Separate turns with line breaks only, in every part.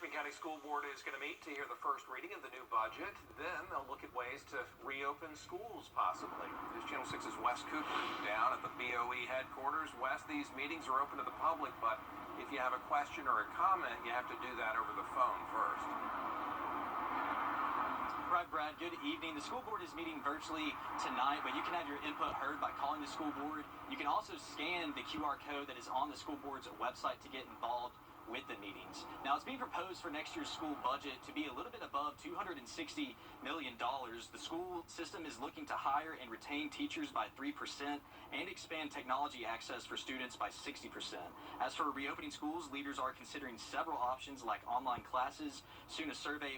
Richmond County School Board is going to meet to hear the first reading of the new budget. Then they'll look at ways to reopen schools, possibly. News Channel 6's Wes Cooper down at the BOE headquarters. Wes, these meetings are open to the public, but if you have a question or a comment, you have to do that over the phone first.
Right, Brad, good evening. The school board is meeting virtually tonight, but you can have your input heard by calling the school board. You can also scan the QR code that is on the school board's website to get involved with the meetings. Now, it's being proposed for next year's school budget to be a little bit above $260 million. The school system is looking to hire and retain teachers by 3% and expand technology access for students by 60%. As for reopening schools, leaders are considering several options like online classes. Soon a survey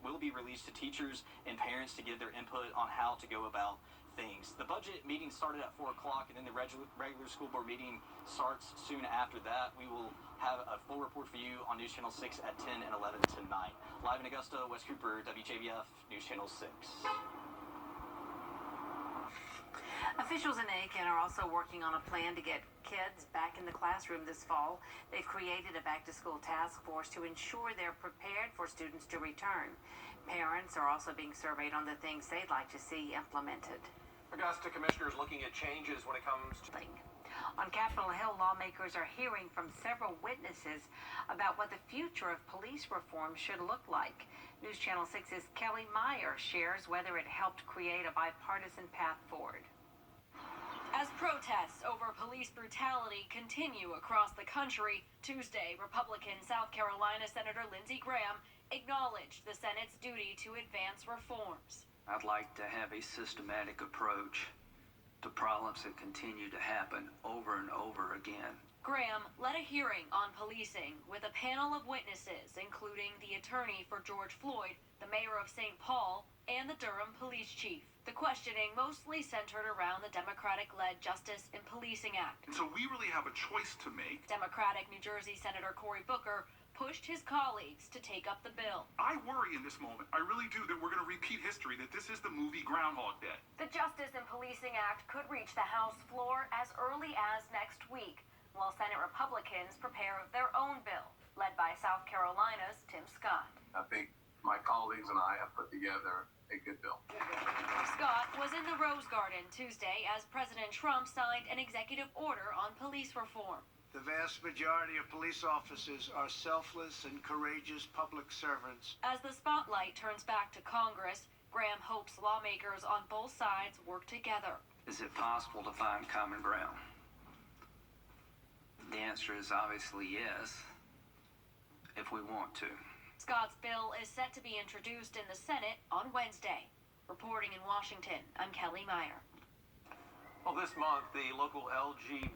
will be released to teachers and parents to give their input on how to go about things. The budget meeting started at 4 o'clock, and then the regular school board meeting starts soon after that. We will have a full report for you on News Channel 6 at 10 and 11 tonight. Live in Augusta, Wes Cooper, Wjbf, News Channel 6.
Officials in Aiken are also working on a plan to get kids back in the classroom this fall. They've created a back-to-school task force to ensure they're prepared for students to return. Parents are also being surveyed on the things they'd like to see implemented.
Augusta commissioners looking at changes when it comes to...
On Capitol Hill, lawmakers are hearing from several witnesses about what the future of police reform should look like. News Channel 6's Kelly Meyer shares whether it helped create a bipartisan path forward.
As protests over police brutality continue across the country, Tuesday, Republican South Carolina Senator Lindsey Graham acknowledged the Senate's duty to advance reforms.
I'd like to have a systematic approach to problems that continue to happen over and over again.
Graham led a hearing on policing with a panel of witnesses, including the attorney for George Floyd, the mayor of St. Paul, and the Durham police chief. The questioning mostly centered around the Democratic-led Justice and Policing Act.
And so we really have a choice to make.
Democratic New Jersey Senator Cory Booker pushed his colleagues to take up the bill.
I worry in this moment, I really do, that we're going to repeat history, that this is the movie Groundhog Day.
The Justice and Policing Act could reach the House floor as early as next week, while Senate Republicans prepare their own bill, led by South Carolina's Tim Scott.
I think my colleagues and I have put together a good bill.
Scott was in the Rose Garden Tuesday as President Trump signed an executive order on police reform.
The vast majority of police officers are selfless and courageous public servants.
As the spotlight turns back to Congress, Graham hopes lawmakers on both sides work together.
Is it possible to find common ground? The answer is obviously yes, if we want to.
Scott's bill is set to be introduced in the Senate on Wednesday. Reporting in Washington, I'm Kelly Meyer.
Well, this month, the local Wjbf